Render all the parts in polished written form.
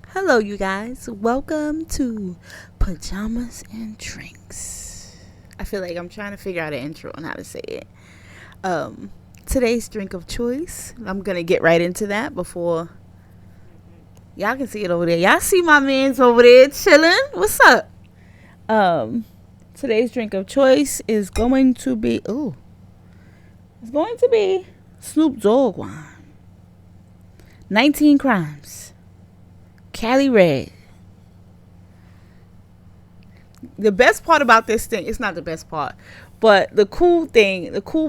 Hello, you guys. Welcome to Pajamas and Drinks. I feel like I'm trying to figure out an intro on how to say it. Today's drink of choice. I'm going to get right into that before y'all can see it over there. Y'all see my mans over there chilling. What's up? Today's drink of choice is going to be Snoop Dogg wine. 19 Crimes. Cali Red. The best part about this thing, it's not the best part, but the cool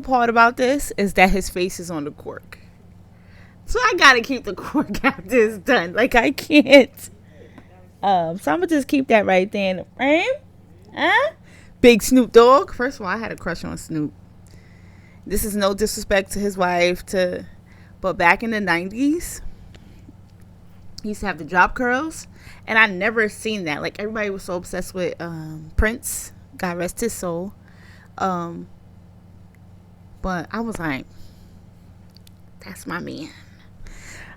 part about this is that his face is on the cork. So I gotta keep the cork after it's done. Like, I can't. So I'm gonna just keep that right there in the frame. Big Snoop Dogg. First of all, I had a crush on Snoop. This is no disrespect to his wife, but back in the 90s, he used to have the drop curls, and I never seen that. Like, everybody was so obsessed with Prince, God rest his soul. But I was like, that's my man.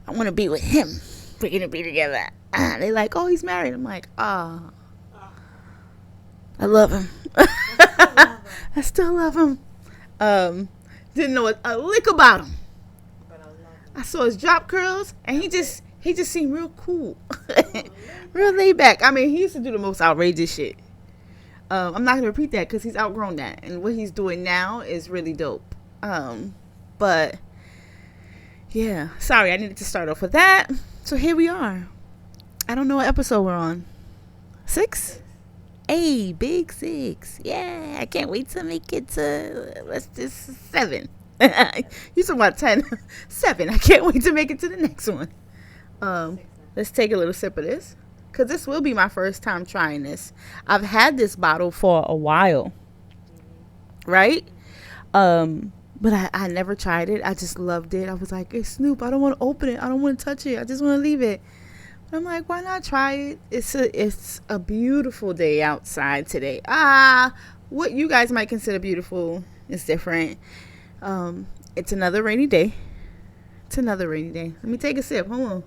I want to be with him. We're gonna be together. They like, oh, he's married. I'm like, I love him. I still love him. Didn't know a lick about him. I saw his drop curls, and he just seemed real cool. Real laid back. I mean, he used to do the most outrageous shit. I'm not going to repeat that because he's outgrown that. And what he's doing now is really dope. But, yeah. Sorry, I needed to start off with that. So here we are. I don't know what episode we're on. 6? Hey, big 6. Yeah, I can't wait to make it to, let's just 7. You talking about 10. 7. I can't wait to make it to the next one. Let's take a little sip of this, because this will be my first time trying this. I've had this bottle for a while, right? But I never tried it. I just loved it. I was like, hey, Snoop, I don't want to open it. I don't want to touch it. I just want to leave it. But I'm like, why not try it? It's a beautiful day outside today. What you guys might consider beautiful is different. It's another rainy day. Let me take a sip. Hold on.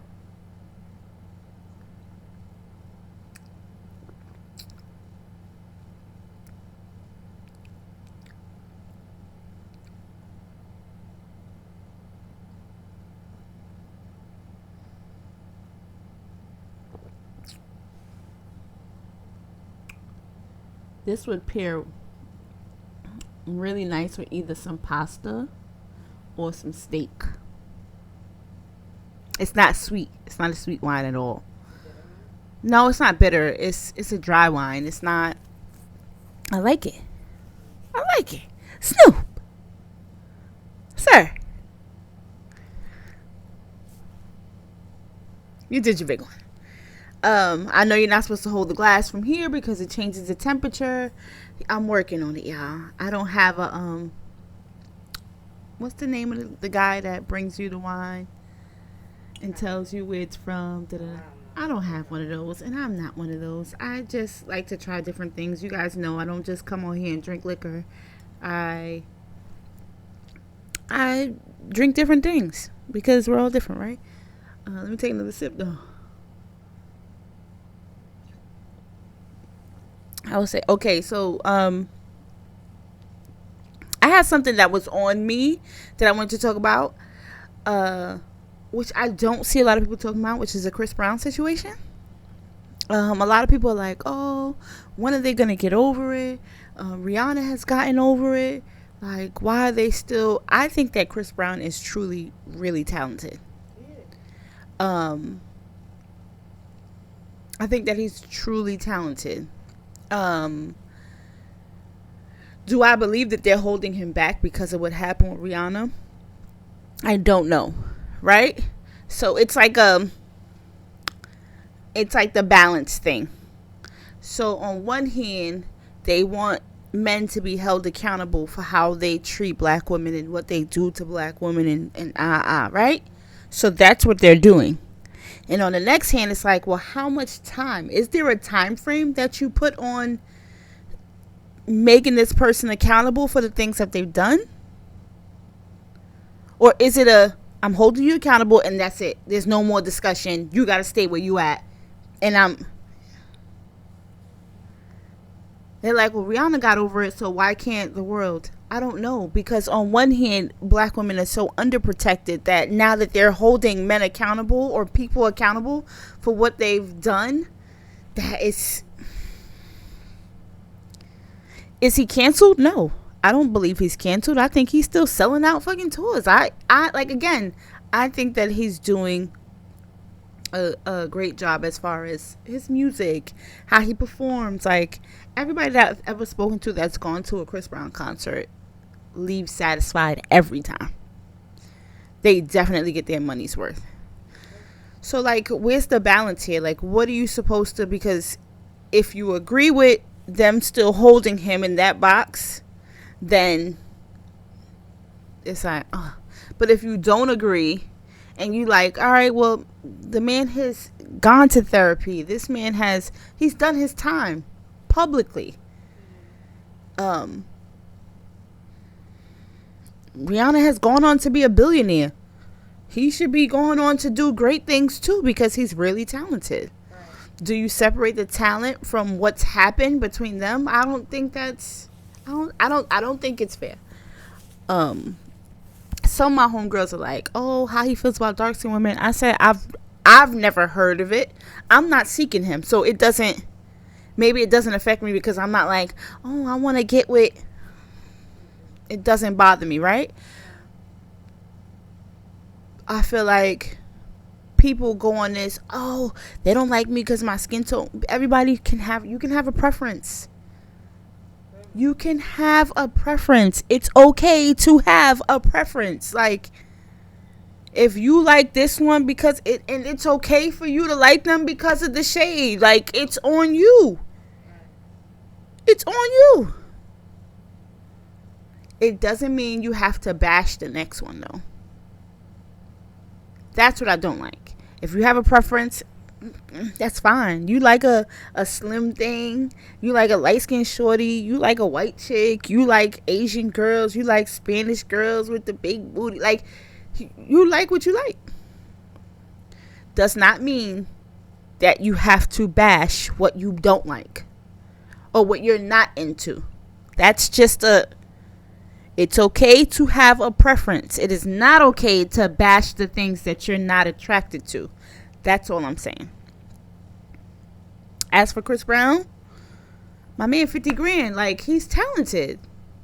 This would pair really nice with either some pasta or some steak. It's not sweet. It's not a sweet wine at all. No, it's not bitter. It's a dry wine. It's not. I like it. Snoop. Sir. You did your big one. I know you're not supposed to hold the glass from here because it changes the temperature. I'm working on it, y'all. I don't have a what's the name of the guy that brings you the wine and tells you where it's from? I don't have one of those, and I'm not one of those. I just like to try different things. You guys know I don't just come on here and drink liquor. I drink different things because we're all different, right? Let me take another sip though. I would say, okay, so I had something that was on me that I wanted to talk about, which I don't see a lot of people talking about, which is a Chris Brown situation. A lot of people are like, oh, when are they going to get over it? Rihanna has gotten over it. Like, why are they still... I think that Chris Brown is truly, really talented. I think that he's truly talented. Do I believe that they're holding him back because of what happened with Rihanna? I don't know, right? So it's like the balance thing. So on one hand, they want men to be held accountable for how they treat black women and what they do to black women and right? So that's what they're doing. And on the next hand, it's like, well, how much time? Is there a time frame that you put on making this person accountable for the things that they've done? Or is it I'm holding you accountable and that's it. There's no more discussion. You got to stay where you at. And they're like, well, Rihanna got over it, so why can't the world? I don't know, because on one hand, black women are so underprotected that now that they're holding men accountable or people accountable for what they've done, that is he canceled? No, I don't believe he's canceled. I think he's still selling out fucking tours. I think that he's doing a great job as far as his music, how he performs. Like, everybody that I've ever spoken to that's gone to a Chris Brown concert leaves satisfied every time. They definitely get their money's worth. So, like, where's the balance here? Like, what are you supposed to, because if you agree with them still holding him in that box, then it's like, but if you don't agree and you like, all right, well, the man has gone to therapy. This man he's done his time publicly. Rihanna has gone on to be a billionaire. He should be going on to do great things too, because he's really talented. Right. Do you separate the talent from what's happened between them? I don't think that's, I don't think it's fair. Some of my homegirls are like, oh, how he feels about dark skinned women. I said, I've never heard of it. I'm not seeking him. So it doesn't affect me, because I'm not like, oh, I want to get with, it doesn't bother me, right? I feel like people go on this, oh, they don't like me because my skin tone. Everybody you can have a preference. You can have a preference. It's okay to have a preference. Like, if you like this one because and it's okay for you to like them because of the shade. Like, it's on you. It's on you. It doesn't mean you have to bash the next one, though. That's what I don't like. If you have a preference, that's fine. You like a slim thing. You like a light-skinned shorty. You like a white chick. You like Asian girls. You like Spanish girls with the big booty. Like, you like what you like. Does not mean that you have to bash what you don't like or what you're not into. That's just it's okay to have a preference. It is not okay to bash the things that you're not attracted to. That's all I'm saying. As for Chris Brown, my man, 50 grand, like, he's talented.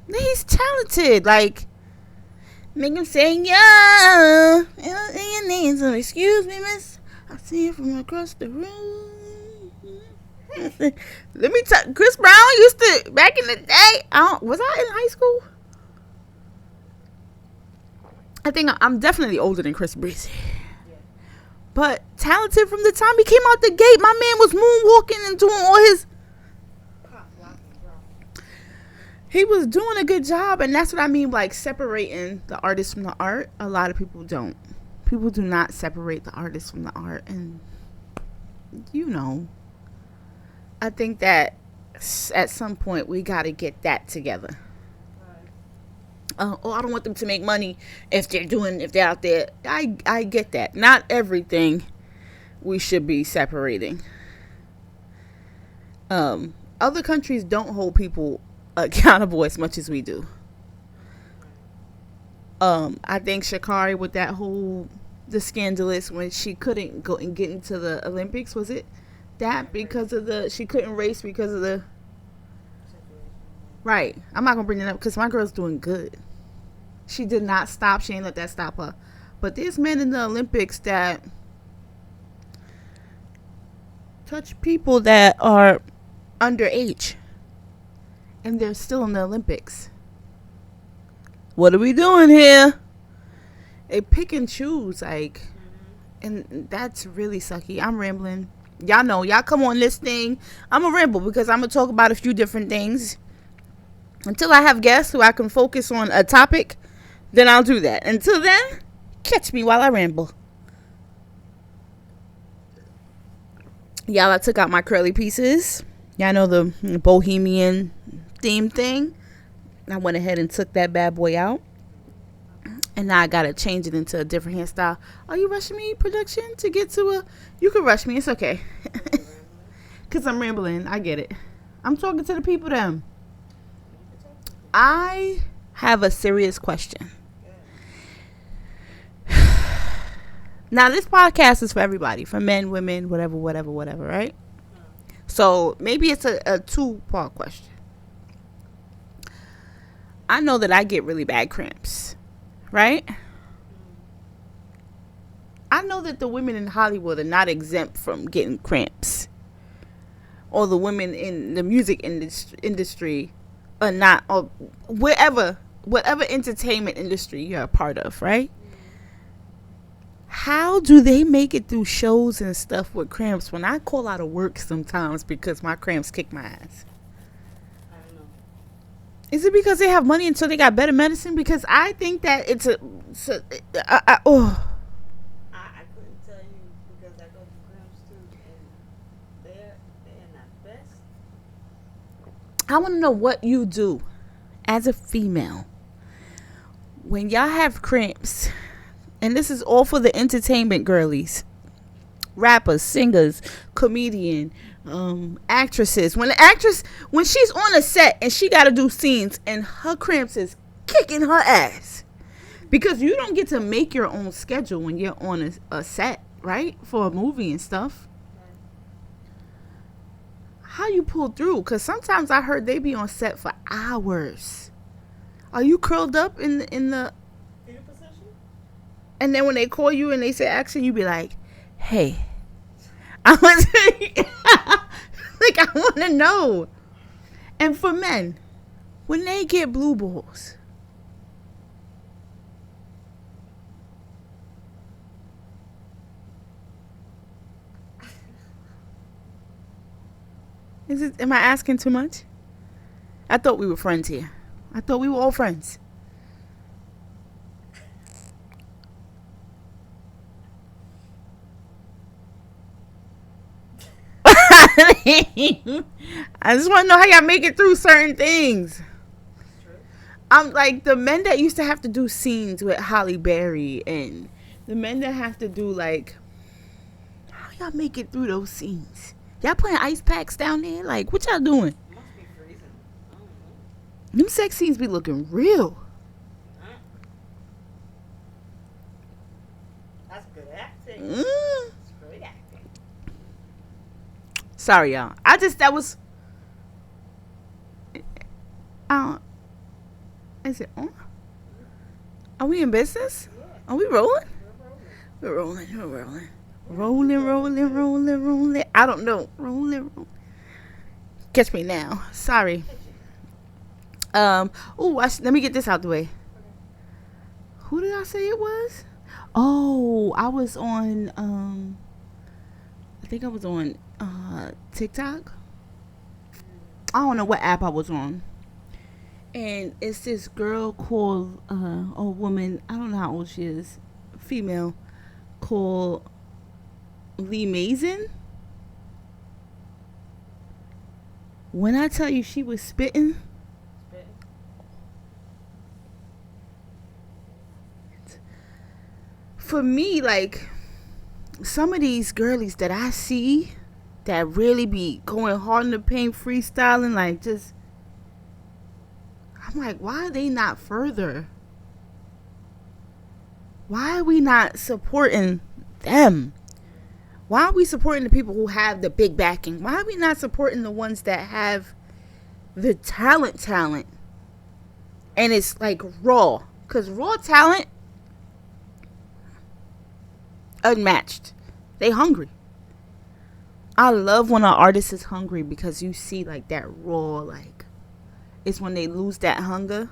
He's talented. Like, make him say, yeah, your name, so excuse me, miss, I see you from across the room. Let me tell, Chris Brown used to, back in the day, was I in high school? I think I'm definitely older than Chris Breezy. But talented from the time he came out the gate. My man was moonwalking and doing all his... He was doing a good job, and that's what I mean, like, separating the artist from the art. A lot of people don't. People do not separate the artist from the art, and, you know, I think that at some point we got to get that together. I don't want them to make money if they're out there. I get that. Not everything we should be separating. Other countries don't hold people accountable as much as we do. I think Sha'Carri with that the scandalous when she couldn't go and get into the Olympics, was it that because of she couldn't race because of the right. I'm not gonna bring it up because my girl's doing good. She did not stop. She ain't let that stop her. But there's men in the Olympics that touch people that are underage, and they're still in the Olympics. What are we doing here? They pick and choose, like, and that's really sucky. I'm rambling. Y'all know, y'all come on this thing. I'm a ramble because I'm gonna talk about a few different things until I have guests who I can focus on a topic. Then I'll do that. Until then, catch me while I ramble. Y'all, I took out my curly pieces. Y'all know the bohemian theme thing. I went ahead and took that bad boy out. and now I gotta change it into a different hairstyle. Are you rushing me, production, to get to a? You can rush me. It's okay. Cause I'm rambling. I get it. I'm talking to the people. Them. I have a serious question. Now, this podcast is for everybody, for men, women, whatever, right? So maybe it's a two-part question. I know that I get really bad cramps, right? I know that the women in Hollywood are not exempt from getting cramps. Or the women in the music industry are not, or whatever entertainment industry you're a part of, right? How do they make it through shows and stuff with cramps when I call out of work sometimes because my cramps kick my ass? I don't know. Is it because they have money and so they got better medicine? Because I think that it's I couldn't tell you because I go through cramps too, and they're not best. I want to know what you do as a female when y'all have cramps. And this is all for the entertainment girlies, rappers, singers, comedian, actresses. When she's on a set and she got to do scenes and her cramps is kicking her ass, because you don't get to make your own schedule when you're on a set, right? For a movie and stuff. How you pull through? Because sometimes I heard they be on set for hours. Are you curled up in the and then when they call you and they say action, you be like, hey, I want to know. And for men, when they get blue balls, am I asking too much? I thought we were friends here. I thought we were all friends. I just want to know how y'all make it through certain things. I'm like the men that used to have to do scenes with Halle Berry and the men that have to do like, how y'all make it through those scenes? Y'all putting ice packs down there? Like, what y'all doing? Must be freezing. I don't know. Them sex scenes be looking real. That's good acting. Mm. That's great acting. Sorry, y'all. That was. Is it on? Are we in business? Yeah. Are we rolling? We're rolling. We're rolling. Rolling. I don't know. Rolling. Catch me now. Sorry. Let me get this out the way. Okay. Who did I say it was? Oh, I was on I think I was on TikTok. I don't know what app I was on. And it's this girl called a woman, I don't know how old she is, female, called Lee Mason. When I tell you she was spitting, for me, like, some of these girlies that I see that really be going hard in the paint, freestyling, like, just, I'm like, why are they not further? Why are we not supporting them? Why are we supporting the people who have the big backing? Why are we not supporting the ones that have the talent? And it's like raw. Because raw talent, unmatched. They hungry. I love when an artist is hungry because you see like that raw, like, it's when they lose that hunger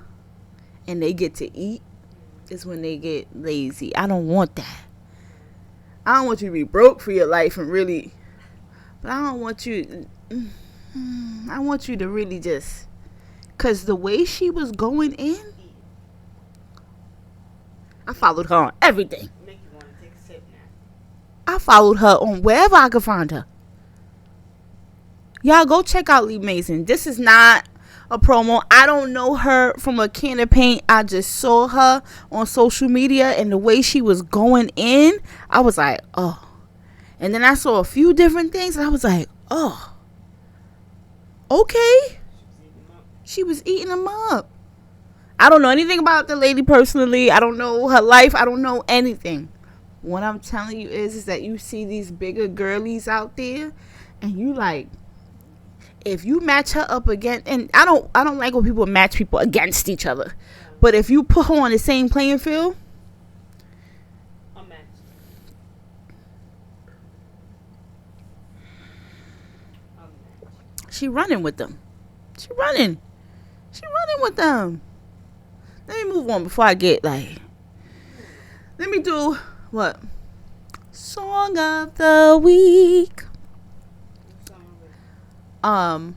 and they get to eat. It's when they get lazy. I don't want that. I don't want you to be broke for your life and really, but I don't want you, I want you to really just, because the way she was going in, I followed her on everything. Make you want to take a sip now. I followed her on wherever I could find her. Y'all go check out Lee Mason. This is not a promo. I don't know her from a can of paint. I just saw her on social media, and the way she was going in, I was like, oh. And then I saw a few different things, and I was like, oh, okay. She was eating them up. I don't know anything about the lady personally. I don't know her life. I don't know anything. What I'm telling you is that you see these bigger girlies out there, and you like, if you match her up against, and I don't like when people match people against each other, but if you put her on the same playing field, she running with them. She running with them. Let me move on before I get like. Let me do what? Song of the week. Song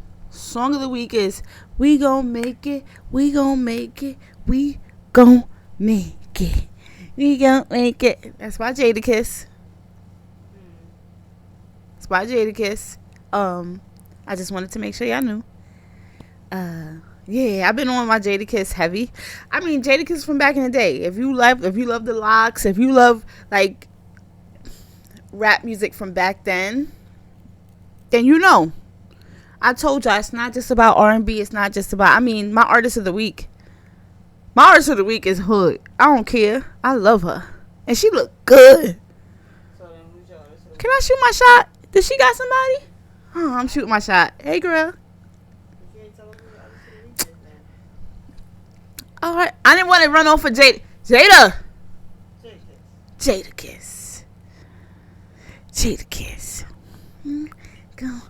of the week is "We Gon' Make It, We Gon' Make It, We Gon' Make It, We Gon' Make It." That's by Jadakiss. It's by Jadakiss. I just wanted to make sure y'all knew. Yeah, I've been on my Jadakiss heavy. I mean, Jadakiss from back in the day. If you love the locks, if you love like rap music from back then you know. I told y'all it's not just about R&B. It's not just about. I mean, my artist of the week. My artist of the week is Hood. I don't care. I love her, and she look good. Can I shoot my shot? Does she got somebody? Oh, I'm shooting my shot. Hey, girl. All right. I didn't want to run off of Jada. Jadakiss. Go.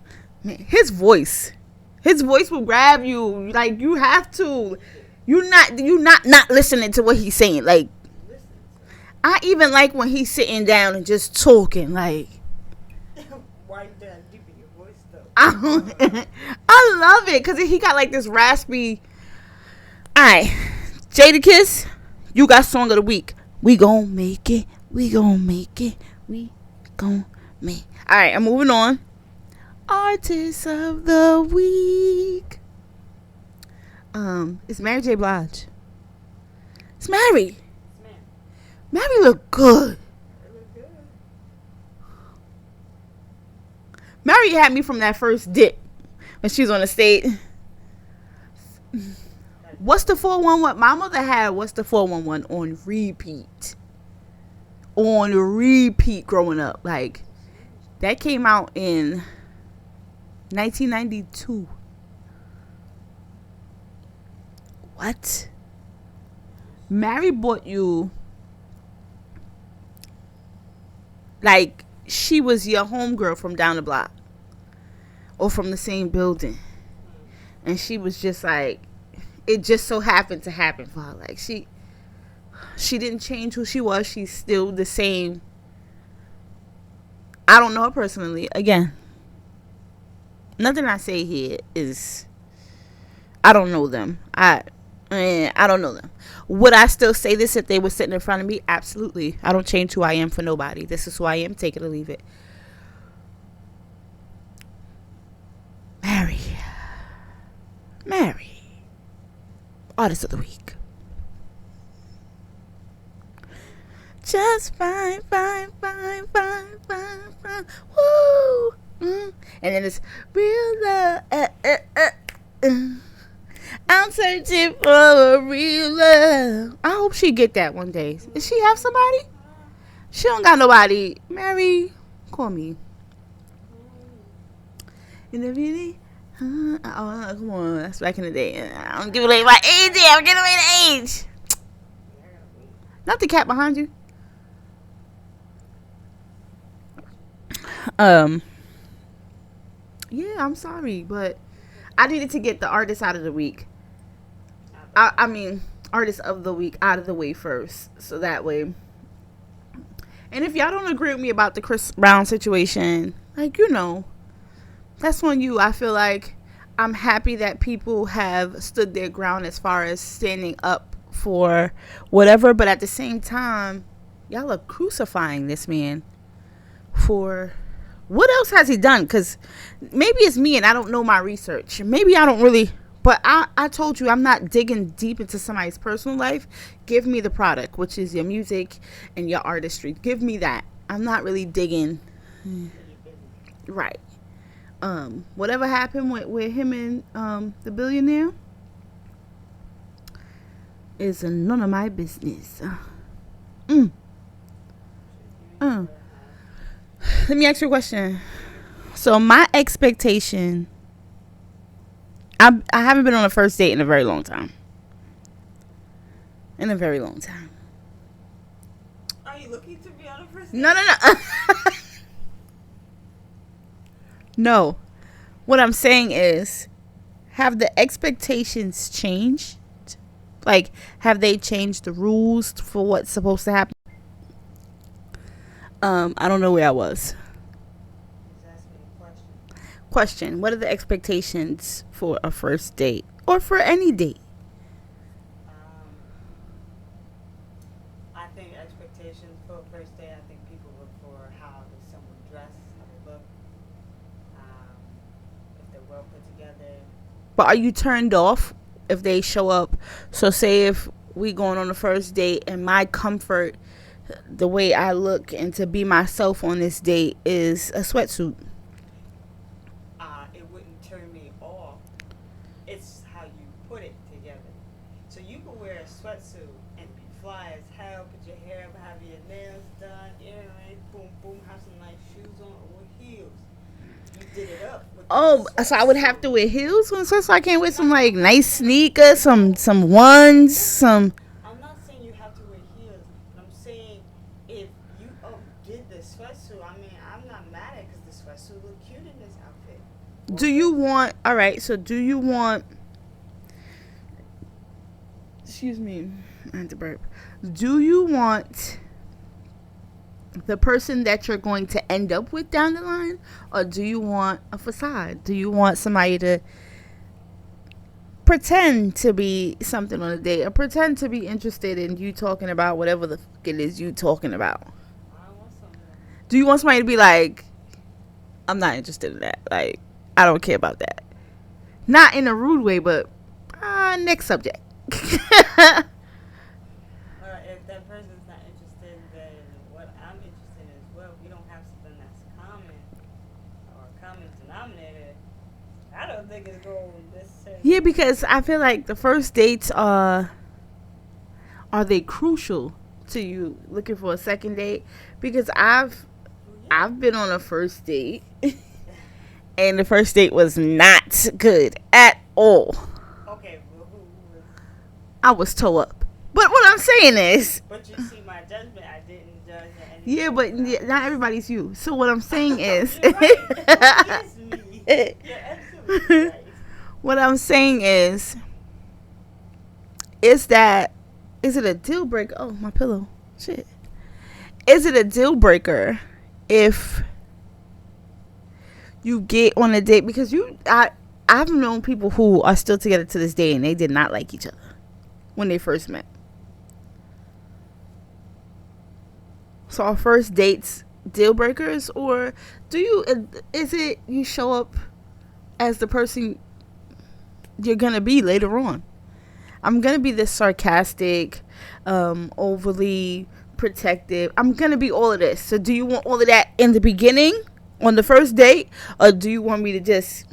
Man, his voice will grab you. Like, you have to. You not listening to what he's saying. Like, I even like when he's sitting down and just talking. Like, why you down deep in your voice though? I love it because he got like this raspy. Alright, Jadakiss, you got song of the week. We gon' make it. We gon' make it. We gon' make. Alright, I'm moving on. Artist of the week. It's Mary J. Blige. It's Mary. Mary look good. Mary had me from that first dip when she was on the stage. What's the 411? My mother had What's the 411 on repeat. On repeat growing up. Like, that came out in 1992. What? Mary bought you like she was your homegirl from down the block or from the same building, and she was just like, it just so happened to happen for her. Like, she didn't change who she was. She's still the same. I don't know her personally. Again, nothing I say here is, I don't know them. I don't know them. Would I still say this if they were sitting in front of me? Absolutely. I don't change who I am for nobody. This is who I am. Take it or leave it. Mary. Artist of the week. Just fine. Woo. And then it's real love. I'm searching for a real love. I hope she get that one day. Does she have somebody? She don't got nobody. Mary, call me. In the really? Oh, come on. That's back in the day. I'm giving away my age. I'm giving away the age. Not the cat behind you. Yeah, I'm sorry, but I needed to get the artist out of the week. I mean, artist of the week out of the way first, so that way. And if y'all don't agree with me about the Chris Brown situation, like, you know, that's on you. I feel like I'm happy that people have stood their ground as far as standing up for whatever, but at the same time, y'all are crucifying this man for what else has he done? Because maybe it's me and I don't know my research. Maybe I don't really But I told you I'm not digging deep into somebody's personal life. Give me the product, which is your music and your artistry. Give me that. I'm not really digging. Right. Whatever happened with him and the billionaire is none of my business. Let me ask you a question. So my expectation, I haven't been on a first date in a very long time. In a very long time. Are you looking to be on a first date? No. No. What I'm saying is, have the expectations changed? Like, have they changed the rules for what's supposed to happen? I don't know where I was. He's asking a question. Question. What are the expectations for a first date? Or for any date? I think expectations for a first date, I think people look for how does someone dress, how they look, if they're well put together. But are you turned off if they show up? So say if we going on the first date and my comfort, the way I look and to be myself on this date is a sweatsuit. It wouldn't turn me off. It's how you put it together. So you can wear a sweatsuit and be fly as hell, put your hair up, have your nails done, earrings, boom, boom, have some nice shoes on or heels. You did it up. So I would have to wear heels on, so I can't wear some like nice sneakers, some ones, some. I'm not saying you have to wear heels, but I'm saying if you did the sweatsuit, I mean, I'm not mad at it because the sweatsuit look cute in this outfit. Do you want? All right. So do you want? Excuse me, I had to burp. Do you want the person that you're going to end up with down the line, or do you want a facade? Do you want somebody to pretend to be something on a date, or pretend to be interested in you talking about whatever the fuck it is you talking about? I want something. Do you want somebody to be like, I'm not interested in that, like, I don't care about that, not in a rude way, but next subject. If that person's not interested, then what I'm interested in as well. If we don't have something that's common or a common denominator, I don't think it's going this. Yeah, because I feel like the first dates are they crucial to you looking for a second date? Because I've been on a first date and the first date was not good at all. Okay, well, who was? I was toe up. But what I'm saying is, but you see my judgment. I didn't judge anything. Yeah, but not everybody's you. So what I'm saying is, You're right. It is me. You're absolutely right. What I'm saying is that, is it a deal breaker? Oh, my pillow. Shit. Is it a deal breaker if you get on a date? Because I've known people who are still together to this day and they did not like each other when they first met. So are first dates deal breakers, or is it you show up as the person you're gonna be later on? I'm gonna be this sarcastic, overly protective. I'm gonna be all of this. So do you want all of that in the beginning on the first date, or do you want me to just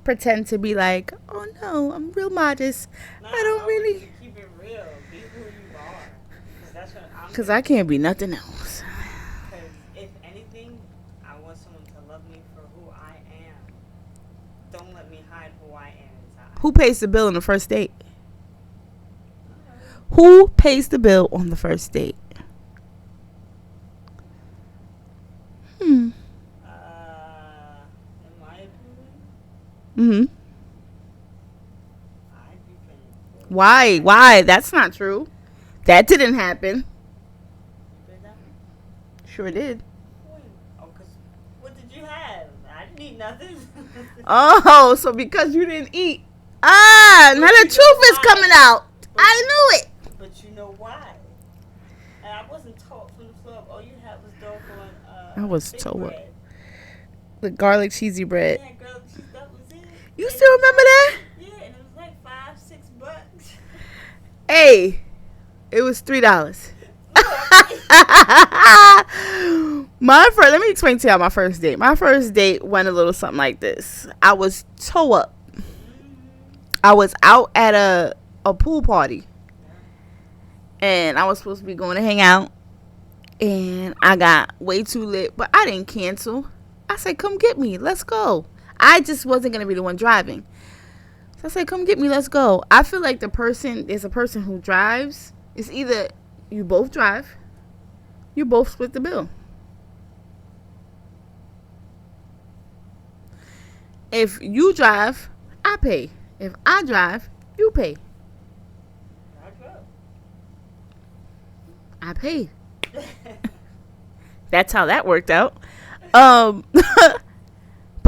pretend to be like, oh no, I'm real modest. No, I don't really. Keep it real. Be who you are. Because I can't be nothing else. Because if anything, I want someone to love me for who I am. Don't let me hide who I am inside. Who pays the bill on the first date? Who pays the bill on the first date? In my opinion, I'd be paying. Why? That's not true. That didn't happen. You paid that? Sure did. Oh, because what did you have? I didn't eat nothing. Oh, so because you didn't eat. Now the truth is coming out. I knew it. But you know why? And I wasn't taught from the floor. All you had was dough I was big told. bread. The garlic cheesy bread. Yeah, girl, that was it. You still remember that? Yeah, and it was Hey, it was $3. Let me explain to y'all my first date. My first date went a little something like this. I was toe up. I was out at a pool party, and I was supposed to be going to hang out, and I got way too lit, but I didn't cancel. I said, come get me, let's go. I just wasn't going to be the one driving. So I said, come get me, let's go. I feel like there's a person who drives. It's either you both drive, you both split the bill. If you drive, I pay. If I drive, you pay. I paid. That's how that worked out. But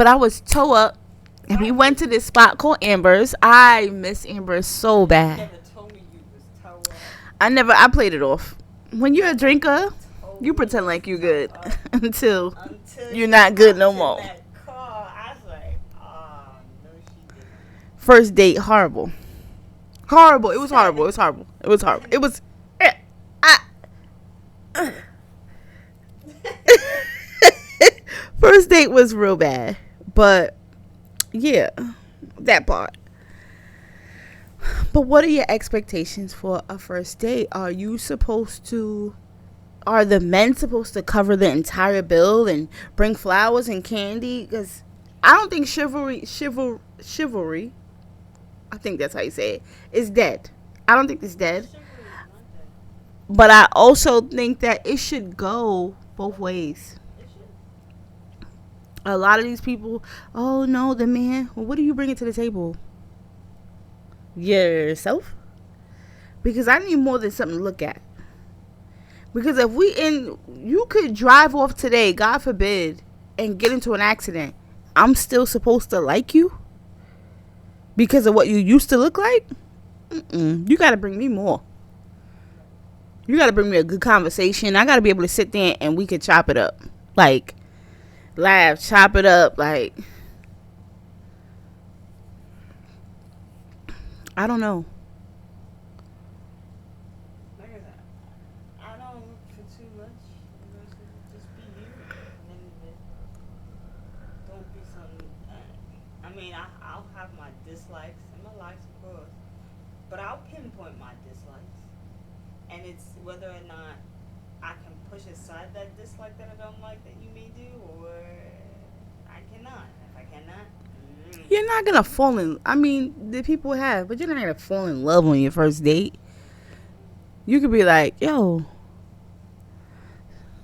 I was toe up, and we went to this spot called Amber's. I miss Amber's so bad. You never told me you was toe up. I played it off. When you're a drinker, you pretend like you're good until you're not good no more. First date, horrible. Horrible. It was horrible. It was horrible. It was horrible. It was. First date was real bad. But, yeah, that part. But what are your expectations for a first date? Are the men supposed to cover the entire bill and bring flowers and candy? Because I don't think chivalry, I think that's how you say it, is dead. I don't think it's dead. But I also think that it should go both ways. A lot of these people, oh no, the man, well, what are you bringing to the table? Yourself? Because I need more than something to look at. Because if you could drive off today, God forbid, and get into an accident, I'm still supposed to like you? Because of what you used to look like? You got to bring me more. You got to bring me a good conversation. I got to be able to sit there and we could chop it up. Like, laugh, chop it up. Like, I don't know. Like I said, I don't look for too much. Just be you. And don't be something. I mean, I'll have my dislikes and my likes, of course. But I'll pinpoint my dislikes. And it's whether or not I can push aside that dislike that I don't like that you may do, or I cannot. If I cannot, you're not gonna fall in. I mean, the people have, but you're not gonna fall in love on your first date. You could be like, "Yo,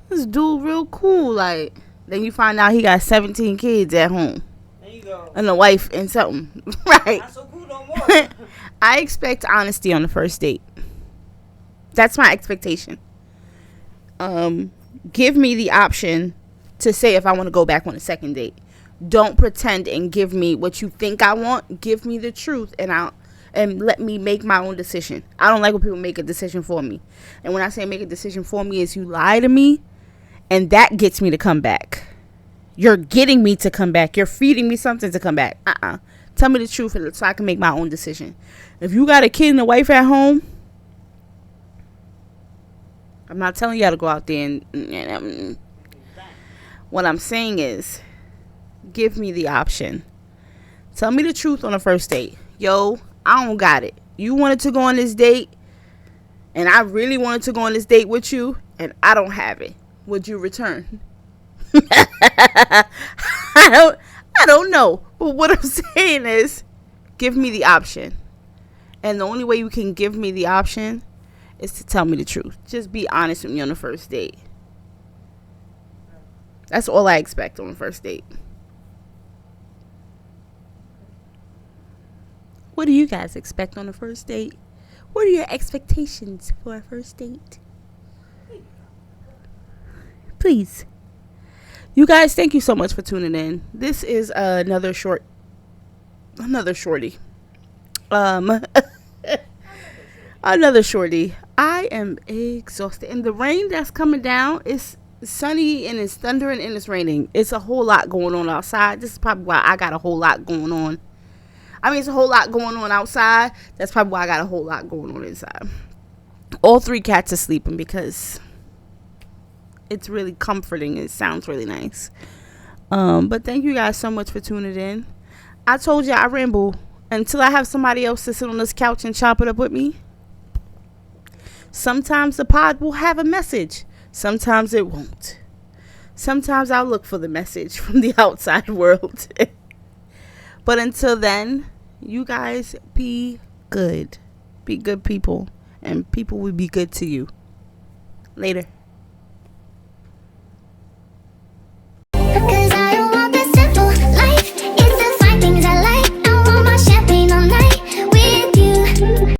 this dude real cool." Like, then you find out he got 17 kids at home. There you go. And a wife and something, right? Not so cool no more. I expect honesty on the first date. That's my expectation. Give me the option to say if I want to go back on a second date. Don't pretend and give me what you think I want. Give me the truth and let me make my own decision. I don't like when people make a decision for me. And when I say make a decision for me, is you lie to me, and that gets me to come back. You're getting me to come back. You're feeding me something to come back. Tell me the truth so I can make my own decision. If you got a kid and a wife at home, I'm not telling y'all to go out there and what I'm saying is, give me the option. Tell me the truth on the first date. Yo, I don't got it. You wanted to go on this date, and I really wanted to go on this date with you, and I don't have it. Would you return? I don't know. But what I'm saying is, give me the option. And the only way you can give me the option is to tell me the truth. Just be honest with me on the first date. That's all I expect on the first date. What do you guys expect on the first date? What are your expectations for a first date? Please. You guys, thank you so much for tuning in. This is another shorty. Another shorty. I am exhausted. And the rain that's coming down is sunny and it's thundering and it's raining. It's a whole lot going on outside. This is probably why I got a whole lot going on. I mean, it's a whole lot going on outside. That's probably why I got a whole lot going on inside. All 3 cats are sleeping because it's really comforting. It sounds really nice. But thank you guys so much for tuning in. I told you I ramble until I have somebody else to sit on this couch and chop it up with me. Sometimes the pod will have a message. Sometimes it won't. Sometimes I'll look for the message from the outside world. But until then, you guys be good. Be good people. And people will be good to you. Later.